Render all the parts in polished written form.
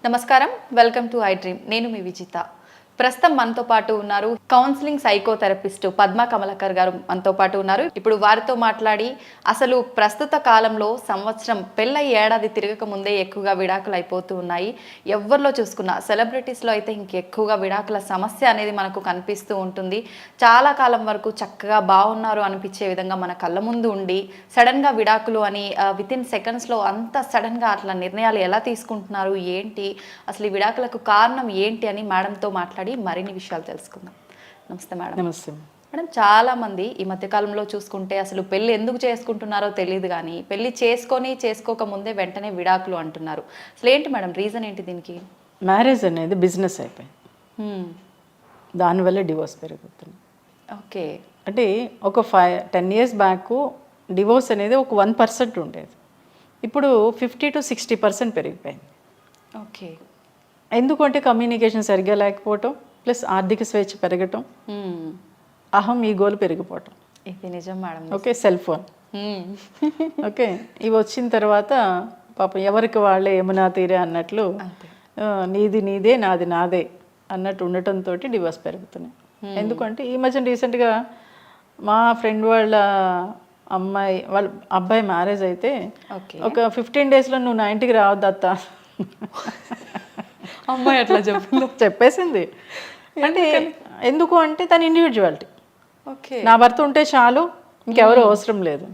నమస్కారం, welcome to I dream. నేను మీ విజిత. ప్రస్తుతం మనతో పాటు ఉన్నారు కౌన్సిలింగ్ సైకోథెరపిస్ట్ పద్మా కమలాకర్ గారు మనతో పాటు ఉన్నారు. ఇప్పుడు వారితో మాట్లాడి అసలు ప్రస్తుత కాలంలో సంవత్సరం పెళ్ళై ఏడాది తిరగక ముందే ఎక్కువగా విడాకులు అయిపోతూ ఉన్నాయి. ఎవరిలో చూసుకున్నా సెలబ్రిటీస్లో అయితే ఇంకెక్కువగా విడాకుల సమస్య అనేది మనకు కనిపిస్తూ ఉంటుంది. చాలా కాలం వరకు చక్కగా బాగున్నారు అనిపించే విధంగా మన కళ్ళ ముందు ఉండి సడన్గా విడాకులు అని వితిన్ సెకండ్స్లో అంత సడన్గా అట్లా నిర్ణయాలు ఎలా తీసుకుంటున్నారు, ఏంటి అసలు ఈ విడాకులకు కారణం ఏంటి అని మేడంతో మాట్లాడి మరిన్ని విషయాలు తెలుసుకుందాం. నమస్తే మేడం. నమస్తే మేడం, చాలా మంది ఈ మధ్యకాలంలో చూసుకుంటే అసలు పెళ్ళి ఎందుకు చేసుకుంటున్నారో తెలియదు, కానీ పెళ్ళి చేసుకోక ముందే వెంటనే విడాకులు అంటున్నారు. అసలు ఏంటి మేడం రీజన్ ఏంటి దీనికి? మ్యారేజ్ అనేది బిజినెస్ అయిపోయింది, దానివల్ల డివోర్స్ పెరుగుతుంది. ఓకే, అంటే ఒక 10 years బ్యాక్ డివోర్స్ అనేది ఒక 1% ఉండేది, ఇప్పుడు 50 to 60% పెరిగిపోయింది. ఓకే, ఎందుకంటే కమ్యూనికేషన్ సరిగ్గా లేకపోవటం, ప్లస్ ఆర్థిక స్వేచ్ఛ పెరగటం, అహం ఈగోలు పెరిగిపోవటం. ఇది నిజం madam. Okay, cell phone, okay, ఇవి వచ్చిన తర్వాత పాపం ఎవరికి వాళ్ళే యమునా తీరే అన్నట్లు నీది నీదే నాది నాదే అన్నట్టు ఉండటంతో డివోర్స్ పెరుగుతున్నాయి. ఎందుకంటే ఈ మధ్య రీసెంట్గా మా ఫ్రెండ్ వాళ్ళ అబ్బాయి మ్యారేజ్ అయితే ఒక 15 days నువ్వు నా ఇంటికి రావద్దు అత్త అమ్మాయి అట్లా చెప్పేసింది. అంటే ఎందుకు అంటే తన ఇండివిజువాలిటీ, ఓకే, నా భర్త ఉంటే చాలు, ఇంకెవరు అవసరం లేదు.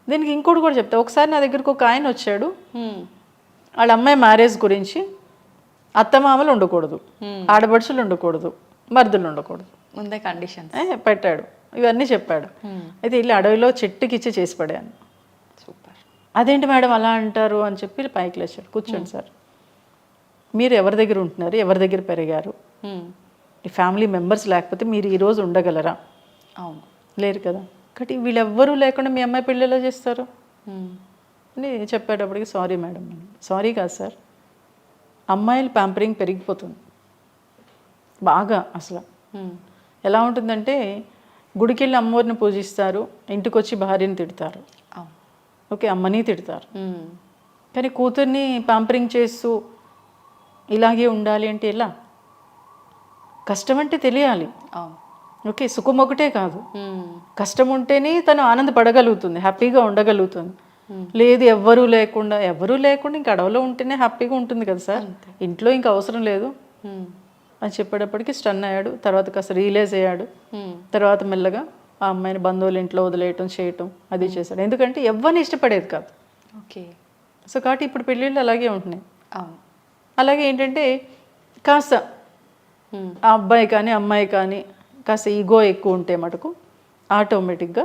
దీనికి ఇంకోటి కూడా చెప్తా. ఒకసారి నా దగ్గరకు ఒక ఆయన వచ్చాడు, వాళ్ళ అమ్మాయి మ్యారేజ్ గురించి అత్తమామలు ఉండకూడదు, ఆడపడుచులు ఉండకూడదు, మరుదులు ఉండకూడదు, ముందే కండిషన్ పెట్టాడు. ఇవన్నీ చెప్పాడు. అయితే ఇల్లు అడవిలో చెట్టుకిచ్చి చేసి పడాను. సూపర్. అదేంటి మేడం అలా అంటారు అని చెప్పి పైకి లేచాడు. కూర్చోండి సార్, మీరు ఎవరి దగ్గర ఉంటున్నారు, ఎవరి దగ్గర పెరిగారు, ఈ ఫ్యామిలీ మెంబర్స్ లేకపోతే మీరు ఈరోజు ఉండగలరా? అవును, లేరు కదా. కాబట్టి వీళ్ళెవ్వరూ లేకుండా మీ అమ్మాయి పెళ్ళి ఎలా చేస్తారు అని చెప్పేటప్పటికి సారీ మేడం. సారీ కాదు సార్, అమ్మాయిల ప్యాంపరింగ్ పెరిగిపోతుంది బాగా. అసలు ఎలా ఉంటుందంటే గుడికి వెళ్ళి అమ్మవారిని పూజిస్తారు, ఇంటికి వచ్చి భార్యని తిడతారు, ఓకే, అమ్మని తిడతారు. కానీ కూతుర్ని ప్యాంపరింగ్ చేస్తూ ఇలాగే ఉండాలి అంటే ఎలా? కష్టం అంటే తెలియాలి. ఓకే, సుఖం ఒకటే కాదు, కష్టం ఉంటేనే తను ఆనందపడగలుగుతుంది, హ్యాపీగా ఉండగలుగుతుంది. లేదు ఎవరూ లేకుండా ఇంక అడవిలో ఉంటేనే హ్యాపీగా ఉంటుంది కదా సార్, ఇంట్లో ఇంకా అవసరం లేదు అని చెప్పేటప్పటికి స్టన్ అయ్యాడు. తర్వాత కాస్త రియలైజ్ అయ్యాడు. తర్వాత మెల్లగా ఆ అమ్మాయిని బంధువులు ఇంట్లో వదిలేయటం చేయటం అది చేశాడు. ఎందుకంటే ఎవరిని ఇష్టపడేది కాదు. ఓకే, సో కాబట్టి ఇప్పుడు పెళ్ళిళ్ళు అలాగే ఉంటున్నాయి. అలాగే ఏంటంటే కాస్త ఆ అబ్బాయి కానీ అమ్మాయి కానీ కాస్త ఈగో ఎక్కువ ఉంటే మటుకు ఆటోమేటిక్గా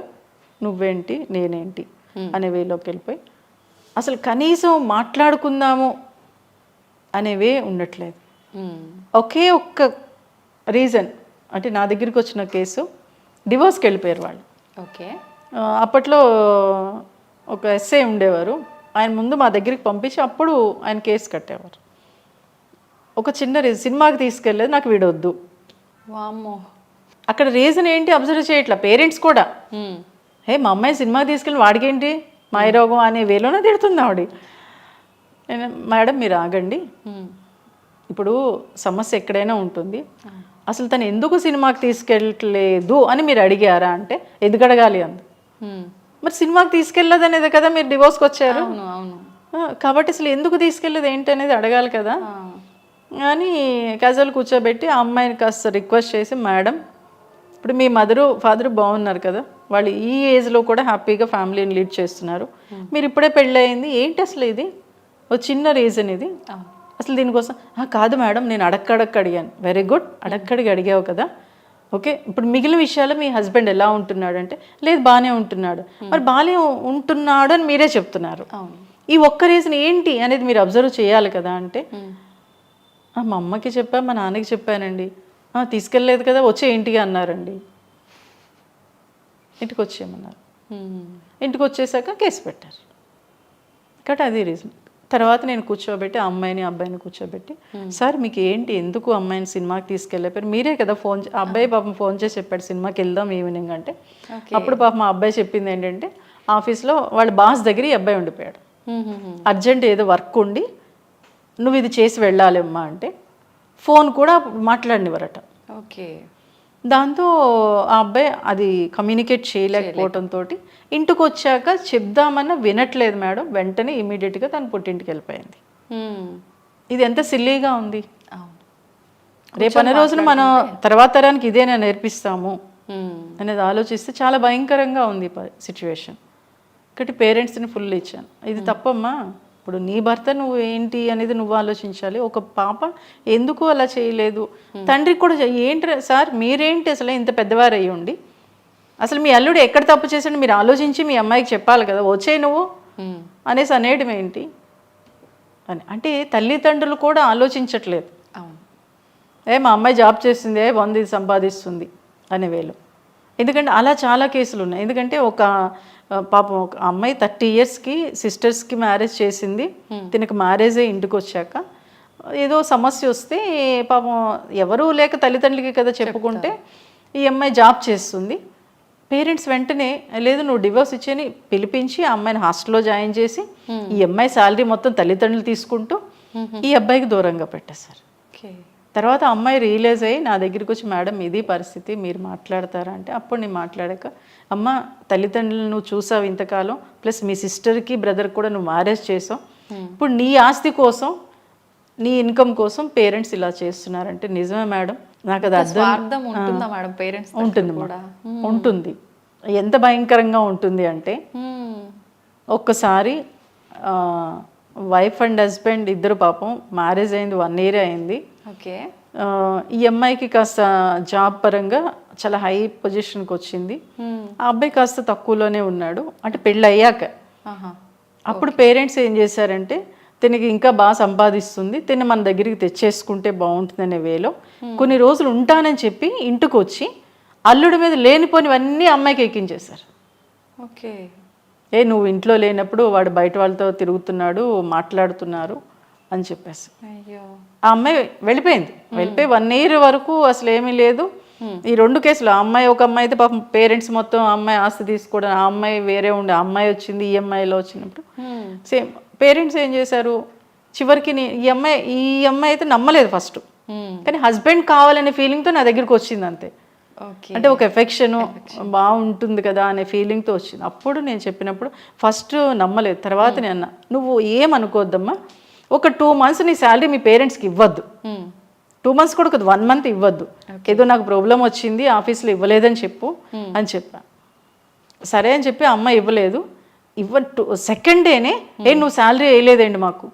నువ్వేంటి నేనేంటి అనే వేలోకి వెళ్ళిపోయి అసలు కనీసం మాట్లాడుకుందాము అనేవే ఉండట్లేదు. ఒకే ఒక్క రీజన్, అంటే నా దగ్గరికి వచ్చిన కేసు డివోర్స్కి వెళ్ళిపోయారు వాళ్ళు. ఓకే, అప్పట్లో ఒక ఎస్ఐ ఉండేవారు, ఆయన ముందు మా దగ్గరికి పంపించి అప్పుడు ఆయన కేసు కట్టేవారు. ఒక చిన్న సినిమాకి తీసుకెళ్ళలేదు, నాకు వీడొద్దు. వామ్మో, అక్కడ రీజన్ ఏంటి అబ్జర్వ్ చేయట్లా పేరెంట్స్ కూడా. మా అమ్మాయి సినిమాకి తీసుకెళ్ళి వాడికేంటి మాయరోగం అనే వేలోనే తిడుతుంది ఆవిడ. నేను మేడం మీరు ఆగండి, ఇప్పుడు సమస్య ఎక్కడైనా ఉంటుంది, అసలు తను ఎందుకు సినిమాకి తీసుకెళ్ళట్లేదు అని మీరు అడిగారా అంటే ఎందుకు అడగాలి అంది. మరి సినిమాకి తీసుకెళ్ళలేదు అనేది కదా మీరు డివోర్స్కి వచ్చారు, కాబట్టి అసలు ఎందుకు తీసుకెళ్ళలేదు ఏంటి అనేది అడగాలి కదా అని క్యాజువల్ కూర్చోబెట్టి ఆ అమ్మాయిని కాస్త రిక్వెస్ట్ చేసి, మేడం ఇప్పుడు మీ మదరు ఫాదరు బాగున్నారు కదా, వాళ్ళు ఈ ఏజ్లో కూడా హ్యాపీగా ఫ్యామిలీని లీడ్ చేస్తున్నారు, మీరు ఇప్పుడే పెళ్ళయింది ఏంటి అసలు ఇది ఒక చిన్న రీజన్ ఇది అసలు దీనికోసం? కాదు మేడం నేను అడక్కడక్క అడిగాను. వెరీ గుడ్, అడక్కడికి అడిగావు కదా, ఓకే, ఇప్పుడు మిగిలిన విషయాలు మీ హస్బెండ్ ఎలా ఉంటున్నాడు అంటే లేదు బాగానే ఉంటున్నాడు. మరి బాగానే ఉంటున్నాడు అని మీరే చెప్తున్నారు, ఈ ఒక్క రీజన్ ఏంటి అనేది మీరు అబ్జర్వ్ చేయాలి కదా అంటే మా అమ్మకి చెప్పా మా నాన్నకి చెప్పానండి, తీసుకెళ్ళలేదు కదా వచ్చే ఇంటికి అన్నారండి. ఇంటికి వచ్చేయమన్నారు, ఇంటికి వచ్చేసాక కేసు పెట్టారు. కాబట్టి అది రీజన్. తర్వాత నేను కూర్చోబెట్టి ఆ అమ్మాయిని అబ్బాయిని కూర్చోబెట్టి, సార్ మీకు ఏంటి ఎందుకు అమ్మాయిని సినిమాకి తీసుకెళ్ళిపోయారు, మీరే కదా ఫోన్ అబ్బాయి పాపం ఫోన్ చేసి చెప్పాడు సినిమాకి వెళ్దాం ఈవినింగ్ అంటే. అప్పుడు పాపం మా అబ్బాయి చెప్పింది ఏంటంటే ఆఫీస్లో వాళ్ళ బాస్ దగ్గర ఈ అబ్బాయి ఉండిపోయాడు. అర్జెంట్ ఏదో వర్క్ ఉండి నువ్వు ఇది చేసి వెళ్ళాలమ్మా అంటే ఫోన్ కూడా మాట్లాడినవరట. ఓకే. దాంతో ఆ అబ్బాయి అది కమ్యూనికేట్ చేయలేకపోవడంతో ఇంటికి వచ్చాక చెప్దామన్నా వినట్లేదు మేడం. వెంటనే ఇమీడియట్గా తను పుట్టింటికి వెళ్ళిపోయింది. ఇది ఎంత సిల్లీగా ఉంది. రేపు అనే రోజున మనం తర్వాత తరానికి ఇదేనా నేర్పిస్తాము అనేది ఆలోచిస్తే చాలా భయంకరంగా ఉంది సిచ్యువేషన్. ఒకటి పేరెంట్స్ని ఫుల్ ఇచ్చాను. ఇది తప్పమ్మా. ఇప్పుడు నీ భర్త నువ్వు ఏంటి అనేది నువ్వు ఆలోచించాలి. ఒక పాప ఎందుకు అలా చేయలేదు, తండ్రికి కూడా ఏంటి సార్ మీరేంటి అసలు ఇంత పెద్దవారు అయ్యి ఉండి అసలు మీ అల్లుడు ఎక్కడ తప్పు చేశాడు మీరు ఆలోచించి మీ అమ్మాయికి చెప్పాలి కదా, వచ్చే నువ్వు అనేసి అనేయడం ఏంటి అని. అంటే తల్లిదండ్రులు కూడా ఆలోచించట్లేదు. మా అమ్మాయి జాబ్ చేస్తుంది 100 సంపాదిస్తుంది అనే వేలు. ఎందుకంటే అలా చాలా కేసులు ఉన్నాయి. ఎందుకంటే ఒక పాపం ఒక అమ్మాయి 30 ఇయర్స్కి సిస్టర్స్కి మ్యారేజ్ చేసింది. తినకు మ్యారేజే ఇంటికి వచ్చాక ఏదో సమస్య వస్తే పాపం ఎవరూ లేక తల్లిదండ్రులకి కదా చెప్పుకుంటే ఈ అమ్మాయి జాబ్ చేస్తుంది. పేరెంట్స్ వెంటనే లేదు నువ్వు డివోర్స్ ఇచ్చేని పిలిపించి ఆ అమ్మాయిని హాస్టల్లో జాయిన్ చేసి ఈ అమ్మాయి శాలరీ మొత్తం తల్లిదండ్రులు తీసుకుంటూ ఈ అబ్బాయికి దూరంగా పెట్టేశారు. తర్వాత అమ్మాయి రియలైజ్ అయ్యి నా దగ్గరికి వచ్చి మేడం ఇది పరిస్థితి మీరు మాట్లాడతారా అంటే అప్పుడు నేను మాట్లాడాక అమ్మ తల్లిదండ్రులు నువ్వు చూసావు ఇంతకాలం, ప్లస్ మీ సిస్టర్కి బ్రదర్కి కూడా నువ్వు మ్యారేజ్ చేసావు, ఇప్పుడు నీ ఆస్తి కోసం నీ ఇన్కమ్ కోసం పేరెంట్స్ ఇలా చేస్తున్నారంటే నిజమే మేడం నాకు అది అర్థం ఉంటుంది ఉంటుంది. ఎంత భయంకరంగా ఉంటుంది అంటే ఒక్కసారి వైఫ్ అండ్ హస్బెండ్ ఇద్దరు పాపం మ్యారేజ్ అయింది 1 year అయింది. ఓకే. ఈ అమ్మాయికి కాస్త జాబ్ పరంగా చాలా హై పొజిషన్కి వచ్చింది. ఆ అబ్బాయి కాస్త తక్కువలోనే ఉన్నాడు అంటే పెళ్ళి అయ్యాక. అప్పుడు పేరెంట్స్ ఏం చేశారంటే తినకి ఇంకా బాగా సంపాదిస్తుంది తిని మన దగ్గరికి తెచ్చేసుకుంటే బాగుంటుందనే వేలో కొన్ని రోజులు ఉంటానని చెప్పి ఇంటికి వచ్చి అల్లుడి మీద లేనిపోనివన్నీ అమ్మాయికి ఎక్కించేశారు. ఓకే. నువ్వు ఇంట్లో లేనప్పుడు వాడు బయట వాళ్ళతో తిరుగుతున్నాడు మాట్లాడుతున్నారు అని చెప్పేసి ఆ అమ్మాయి వెళ్ళిపోయింది. వెళ్ళిపోయి 1 year వరకు అసలు ఏమీ లేదు. ఈ 2 కేసులు ఆ అమ్మాయి ఒక అమ్మాయి అయితే పాపం పేరెంట్స్ మొత్తం ఆ అమ్మాయి ఆస్తి తీసుకోవడం, ఆ అమ్మాయి వేరే ఉండే ఆ అమ్మాయి వచ్చింది ఈఎంఐలో వచ్చినప్పుడు సేమ్ పేరెంట్స్ ఏం చేశారు చివరికి ఈ అమ్మాయి అయితే నమ్మలేదు ఫస్ట్, కానీ హస్బెండ్ కావాలనే ఫీలింగ్తో నా దగ్గరికి వచ్చింది అంతే. అంటే ఒక ఎఫెక్షన్ బాగుంటుంది కదా అనే ఫీలింగ్తో వచ్చింది. అప్పుడు నేను చెప్పినప్పుడు ఫస్ట్ నమ్మలేదు. తర్వాత నేను అన్నా నువ్వు ఏమనుకోవద్దమ్మా, ఒక 2 months నీ శాలరీ మీ పేరెంట్స్కి ఇవ్వద్దు, 2 months కూడా 1 month ఇవ్వద్దు, ఏదో నాకు ప్రాబ్లం వచ్చింది ఆఫీస్లో ఇవ్వలేదని చెప్పు అని చెప్పా. సరే అని చెప్పి అమ్మ ఇవ్వలేదు. సెకండ్ డేనే నువ్వు శాలరీ వేయలేదండి మాకు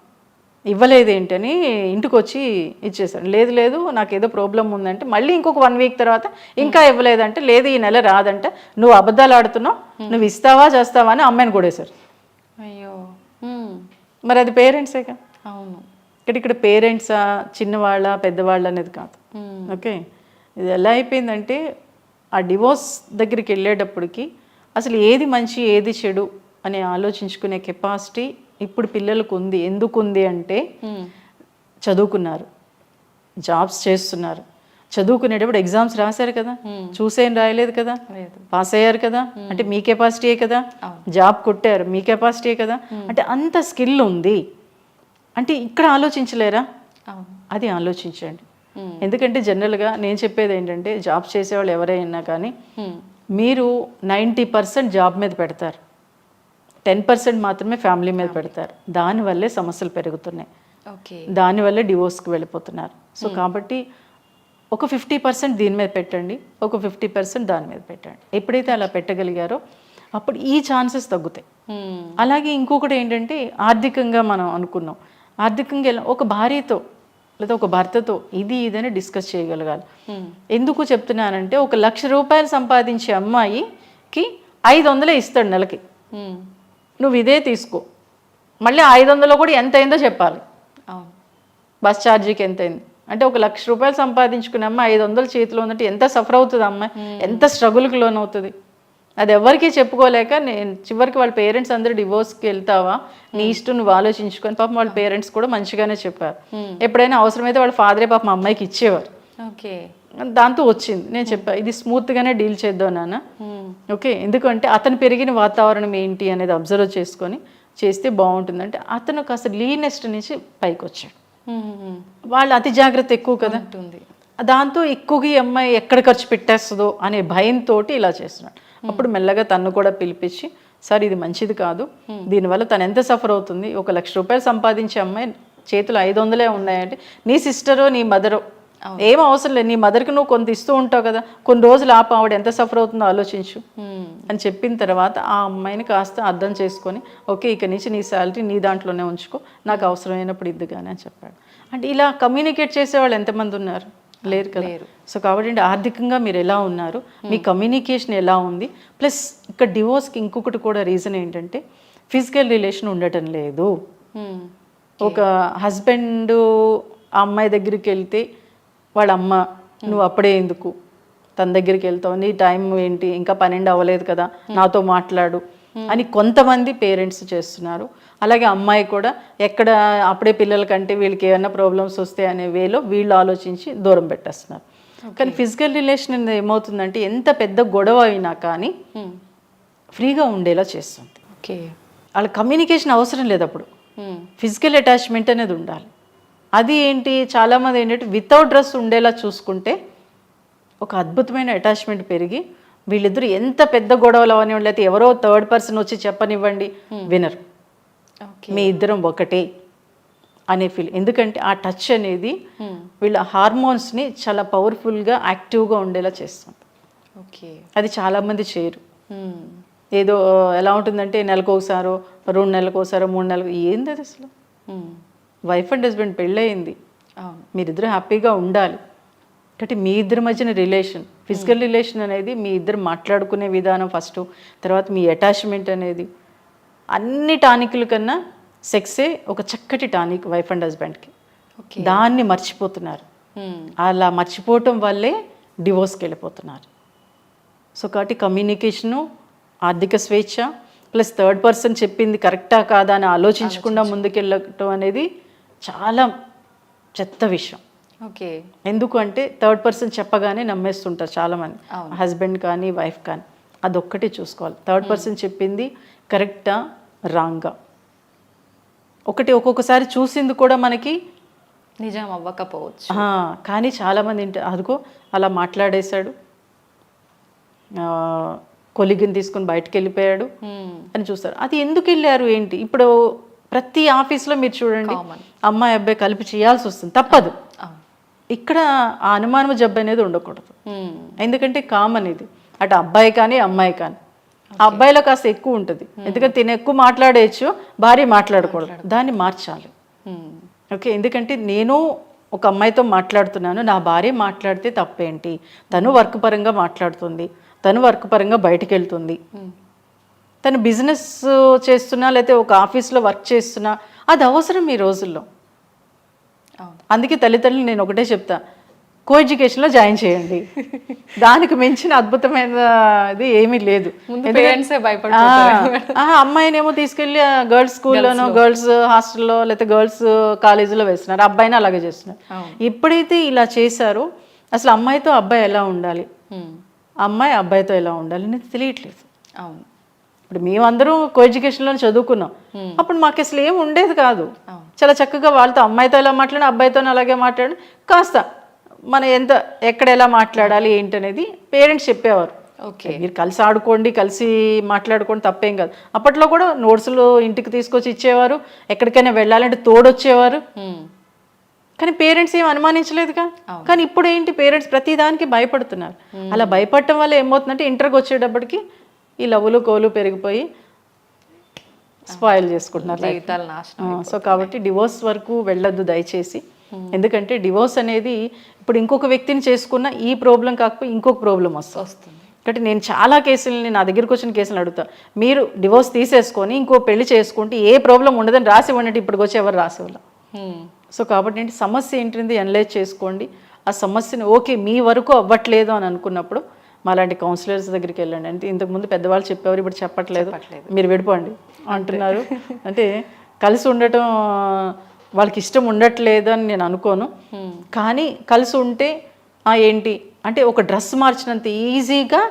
ఇవ్వలేదేంటి అని ఇంటికి వచ్చి ఇచ్చేసాడు. లేదు నాకు ఏదో ప్రాబ్లం ఉందంటే మళ్ళీ ఇంకొక 1 week తర్వాత ఇంకా ఇవ్వలేదంటే లేదు ఈ నెల రాదంట, నువ్వు అబద్ధాలు ఆడుతున్నావు, నువ్వు ఇస్తావా చేస్తావా అని అమ్మాయిని కొడేశారు. అయ్యో. మరి అది పేరెంట్సేగా. అవును. ఇక్కడ పేరెంట్సా చిన్నవాళ్ళ పెద్దవాళ్ళ అనేది కాదు. ఓకే. ఇది ఎలా అయిపోయిందంటే ఆ డివోర్స్ దగ్గరికి వెళ్ళేటప్పటికి అసలు ఏది మంచి ఏది చెడు అని ఆలోచించుకునే కెపాసిటీ ఇప్పుడు పిల్లలకు ఉంది. ఎందుకు ఉంది అంటే చదువుకున్నారు, జాబ్స్ చేస్తున్నారు, చదువుకునేటప్పుడు ఎగ్జామ్స్ రాశారు కదా, చూసేం రాయలేదు కదా, పాస్ అయ్యారు కదా, అంటే మీ కెపాసిటీయే కదా, జాబ్ కొట్టారు మీ కెపాసిటీయే కదా, అంటే అంత స్కిల్ ఉంది. అంటే ఇక్కడ ఆలోచించలేరా? అది ఆలోచించండి. ఎందుకంటే జనరల్గా నేను చెప్పేది ఏంటంటే జాబ్ చేసేవాళ్ళు ఎవరైనా కానీ మీరు 90% జాబ్ మీద పెడతారు, 10% మాత్రమే ఫ్యామిలీ మీద పెడతారు. దానివల్లే సమస్యలు పెరుగుతున్నాయి, దానివల్లే డివోర్స్కి వెళ్ళిపోతున్నారు. సో కాబట్టి ఒక 50% దీని మీద పెట్టండి, ఒక 50% దాని మీద పెట్టండి. ఎప్పుడైతే అలా పెట్టగలిగారో అప్పుడు ఈ ఛాన్సెస్ తగ్గుతాయి. అలాగే ఇంకొకటి ఏంటంటే ఆర్థికంగా మనం అనుకున్నాం, ఆర్థికంగా ఒక భార్యతో లేదా ఒక భర్తతో ఇదని డిస్కస్ చేయగలగాలి. ఎందుకు చెప్తున్నానంటే 1,00,000 రూపాయలు సంపాదించే అమ్మాయికి 500 ఇస్తాడు నెలకి, నువ్వు ఇదే తీసుకో, మళ్ళీ 500 కూడా ఎంత అయిందో చెప్పాలి. బస్ ఛార్జీకి ఎంత అయింది అంటే 1,00,000 రూపాయలు సంపాదించుకునే అమ్మాయి 500 చేతిలో ఉందంటే ఎంత సఫర్ అవుతుంది అమ్మాయి, ఎంత స్ట్రగుల్కి లోన్ అవుతుంది. అది ఎవరికి చెప్పుకోలేక నేను చివరికి వాళ్ళ పేరెంట్స్ అందరూ డివోర్స్కి వెళ్తావా నీ ఇష్టం నువ్వు ఆలోచించుకొని, పాపం వాళ్ళ పేరెంట్స్ కూడా మంచిగానే చెప్పారు. ఎప్పుడైనా అవసరమైతే వాళ్ళ ఫాదరే పాపం అమ్మాయికి ఇచ్చేవారు. దాంతో వచ్చింది. నేను చెప్పా ఇది స్మూత్గానే డీల్ చేద్దాం నాన్న, ఓకే, ఎందుకంటే అతను పెరిగిన వాతావరణం ఏంటి అనేది అబ్జర్వ్ చేసుకొని చేస్తే బాగుంటుందంటే అతను కాస్త లీనెస్ట్ నుంచి పైకి వచ్చాడు. వాళ్ళు అతి జాగ్రత్త ఎక్కువ కదా, ఉంటుంది. దాంతో ఎక్కువగా ఈ అమ్మాయి ఎక్కడ ఖర్చు పెట్టేస్తుందో అనే భయంతో ఇలా చేస్తున్నాడు. అప్పుడు మెల్లగా తను కూడా పిలిపించి, సార్ ఇది మంచిది కాదు, దీనివల్ల తను ఎంత సఫర్ అవుతుంది, 1,00,000 రూపాయలు సంపాదించే అమ్మాయి చేతులు 500 ఉన్నాయంటే నీ సిస్టరో నీ మదరో ఏం అవసరం లేదు, నీ మదర్కి నువ్వు కొంత ఇస్తూ ఉంటావు కదా, కొన్ని రోజులు ఆపు, ఆవిడ ఎంత సఫర్ అవుతుందో ఆలోచించు అని చెప్పిన తర్వాత ఆ అమ్మాయిని కాస్త అర్థం చేసుకొని, ఓకే ఇక నుంచి నీ శాలరీ నీ దాంట్లోనే ఉంచుకో, నాకు అవసరమైనప్పుడు ఇద్దు కానీ అని చెప్పాడు. అంటే ఇలా కమ్యూనికేట్ చేసేవాళ్ళు ఎంతమంది ఉన్నారు? లేరు కదా. సో కాబట్టి ఆర్థికంగా మీరు ఎలా ఉన్నారు, మీ కమ్యూనికేషన్ ఎలా ఉంది, ప్లస్ ఇక్కడ డివోర్స్కి ఇంకొకటి కూడా రీజన్ ఏంటంటే ఫిజికల్ రిలేషన్ ఉండటం లేదు. ఒక హస్బెండ్ ఆ అమ్మాయి దగ్గరికి వెళ్తే వాళ్ళ అమ్మ నువ్వు అప్పుడే ఎందుకు తన దగ్గరికి వెళ్తావు, నీ టైం ఏంటి, ఇంకా 12 అవ్వలేదు కదా, నాతో మాట్లాడు అని కొంతమంది పేరెంట్స్ చేస్తున్నారు. అలాగే అమ్మాయి కూడా ఎక్కడ అప్పుడే పిల్లల కంటే వీళ్ళకి ఏమైనా ప్రాబ్లమ్స్ వస్తాయి అనే వేలో వీళ్ళు ఆలోచించి దూరం పెట్టేస్తున్నారు. కానీ ఫిజికల్ రిలేషన్ ఏమవుతుందంటే ఎంత పెద్ద గొడవ అయినా కానీ ఫ్రీగా ఉండేలా చేస్తుంది. ఓకే, వాళ్ళ కమ్యూనికేషన్ అవసరం లేదు, అప్పుడు ఫిజికల్ అటాచ్మెంట్ అనేది ఉండాలి. అది ఏంటి, చాలామంది ఏంటంటే వితౌట్ డ్రెస్ ఉండేలా చూసుకుంటే ఒక అద్భుతమైన అటాచ్మెంట్ పెరిగి వీళ్ళిద్దరు ఎంత పెద్ద గొడవలు అవనివ్వండి, లేకపోతే ఎవరో థర్డ్ పర్సన్ వచ్చి చెప్పనివ్వండి, వినరు. మీ ఇద్దరం ఒకటే అనే ఫీల్. ఎందుకంటే ఆ టచ్ అనేది వీళ్ళ హార్మోన్స్ని చాలా పవర్ఫుల్గా యాక్టివ్గా ఉండేలా చేస్తుంది. ఓకే, అది చాలామంది చేయరు. ఏదో ఎలా ఉంటుందంటే నెలకు ఒకసారో 2 నెలలకు ఒకసారో 3 నెలలకు, ఏంది అది అసలు? వైఫ్ అండ్ హస్బెండ్ పెళ్ళయింది, మీరిద్దరు హ్యాపీగా ఉండాలి. కాబట్టి మీ ఇద్దరి మధ్యన రిలేషన్, ఫిజికల్ రిలేషన్ అనేది మీ ఇద్దరు మాట్లాడుకునే విధానం ఫస్ట్, తర్వాత మీ అటాచ్మెంట్ అనేది అన్ని టానిక్ల కన్నా సెక్సే ఒక చక్కటి టానిక్ వైఫ్ అండ్ హస్బెండ్కి. దాన్ని మర్చిపోతున్నారు. అలా మర్చిపోవటం వల్లే డివోర్స్కి వెళ్ళిపోతున్నారు. సో కాబట్టి కమ్యూనికేషను, ఆర్థిక స్వేచ్ఛ ప్లస్ థర్డ్ పర్సన్ చెప్పింది కరెక్టా కాదా అని ఆలోచించకుండా ముందుకెళ్ళటం అనేది చాలా చెత్త విషయం. ఓకే, ఎందుకు అంటే థర్డ్ పర్సన్ చెప్పగానే నమ్మేస్తుంటారు చాలామంది, హస్బెండ్ కానీ వైఫ్ కానీ. అదొక్కటి చూసుకోవాలి, థర్డ్ పర్సన్ చెప్పింది కరెక్టా రాంగా. ఒక్కొక్కసారి చూసింది కూడా మనకి నిజం అవ్వకపోవచ్చు. కానీ చాలామంది అదిగో అలా మాట్లాడేశాడు, కొలిగిని తీసుకుని బయటకు వెళ్ళిపోయాడు అని చూస్తారు. అది ఎందుకు వెళ్ళారు ఏంటి? ఇప్పుడు ప్రతి ఆఫీస్లో మీరు చూడండి, అమ్మాయి అబ్బాయి కలిపి చేయాల్సి వస్తుంది, తప్పదు. ఇక్కడ ఆ అనుమానం జబ్బు అనేది ఉండకూడదు. ఎందుకంటే కామన్ ఇది, అటు అబ్బాయి కానీ అమ్మాయి కానీ. ఆ అబ్బాయిలో కాస్త ఎక్కువ ఉంటుంది, ఎందుకంటే తిని ఎక్కువ మాట్లాడేయచ్చు, భార్య మాట్లాడకూడదు. దాన్ని మార్చాలి. ఓకే, ఎందుకంటే నేను ఒక అమ్మాయితో మాట్లాడుతున్నాను, నా భార్య మాట్లాడితే తప్పేంటి? తను వర్క్ పరంగా మాట్లాడుతుంది, తను వర్క్ పరంగా బయటకు వెళ్తుంది, తను బిజినెస్ చేస్తున్నా లేకపోతే ఒక ఆఫీస్లో వర్క్ చేస్తున్నా, అది అవసరం ఈ రోజుల్లో. అందుకే తల్లిదండ్రులు నేను ఒకటే చెప్తా, కో ఎడ్యుకేషన్లో జాయిన్ చేయండి. దానికి మించిన అద్భుతమైనది ఏమీ లేదు. అమ్మాయినేమో తీసుకెళ్ళి గర్ల్స్ స్కూల్లోనో, గర్ల్స్ హాస్టల్లో లేకపోతే గర్ల్స్ కాలేజీలో వేస్తున్నారు, అబ్బాయిని అలాగే చేస్తున్నారు. ఎప్పుడైతే ఇలా చేశారో అసలు అమ్మాయితో అబ్బాయి ఎలా ఉండాలి, అమ్మాయి అబ్బాయితో ఎలా ఉండాలి అనేది తెలియట్లేదు. అవును, ఇప్పుడు మేమందరం కో ఎడ్యుకేషన్లో చదువుకున్నాం, అప్పుడు మాకు అసలు ఏం ఉండేది కాదు. చాలా చక్కగా వాళ్ళతో అమ్మాయితో ఎలా మాట్లాడి అబ్బాయితో అలాగే మాట్లాడి కాస్త మన ఎక్కడ ఎలా మాట్లాడాలి ఏంటనేది పేరెంట్స్ చెప్పేవారు. ఓకే, మీరు కలిసి ఆడుకోండి, కలిసి మాట్లాడుకోండి, తప్పేం కాదు. అప్పట్లో కూడా నోట్స్లు ఇంటికి తీసుకొచ్చి ఇచ్చేవారు, ఎక్కడికైనా వెళ్ళాలంటే తోడొచ్చేవారు. కానీ పేరెంట్స్ ఏం అనుమానించలేదుగా. కానీ ఇప్పుడు ఏంటి, పేరెంట్స్ ప్రతిదానికి భయపడుతున్నారు. అలా భయపడటం వల్ల ఏమవుతుందంటే ఇంటర్కి వచ్చేటప్పటికి ఈ లవ్వులు కోలు పెరిగిపోయి స్పాయిల్ చేసుకుంటున్నారు. సో కాబట్టి డివోర్స్ వరకు వెళ్ళొద్దు దయచేసి. ఎందుకంటే డివోర్స్ అనేది ఇప్పుడు ఇంకొక వ్యక్తిని చేసుకున్న ఈ ప్రాబ్లం కాకపోతే ఇంకొక ప్రాబ్లం వస్తుంది. కాబట్టి నేను చాలా కేసులని, నా దగ్గరికి వచ్చిన కేసులు అడుగుతా, మీరు డివోర్స్ తీసేసుకొని ఇంకో పెళ్లి చేసుకుంటే ఏ ప్రాబ్లం ఉండదని రాసి ఇవ్వండి. ఇప్పటికి వచ్చి ఎవరు రాసేవాళ్ళ. సో కాబట్టి ఏంటి, సమస్య ఏంటింది అనలైజ్ చేసుకోండి. ఆ సమస్యని ఓకే మీ వరకు అవ్వట్లేదు అని అనుకున్నప్పుడు మాలాంటి కౌన్సిలర్స్ దగ్గరికి వెళ్ళండి. అంటే ఇంతకుముందు పెద్దవాళ్ళు చెప్పేవారు, ఇప్పుడు చెప్పట్లేదు, మీరు విడిపోండి అంటున్నారు. అంటే కలిసి ఉండటం వాళ్ళకి ఇష్టం ఉండట్లేదు అని నేను అనుకోను. కానీ కలిసి ఉంటే ఏంటి అంటే ఒక డ్రెస్ మార్చినంత ఈజీగా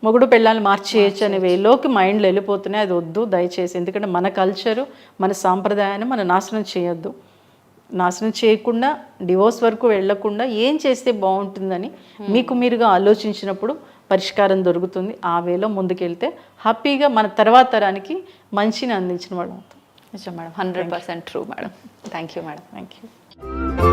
మొగుడు పెళ్ళాన్ని మార్చేయచ్చు అనే వేలోకి మైండ్లో వెళ్ళిపోతున్నాయి. అది వద్దు దయచేసి. ఎందుకంటే మన కల్చరు, మన సాంప్రదాయాన్ని మనం నాశనం చేయొద్దు. నాశనం చేయకుండా, డివోర్స్ వరకు వెళ్ళకుండా ఏం చేస్తే బాగుంటుందని మీకు మీరుగా ఆలోచించినప్పుడు పరిష్కారం దొరుకుతుంది. ఆ వేలో ముందుకెళ్తే హ్యాపీగా మన తర్వాత తరానికి మంచిని అందించిన వాళ్ళు అవుతాం. నిజం madam, 100% true madam. Thank you madam. Thank you.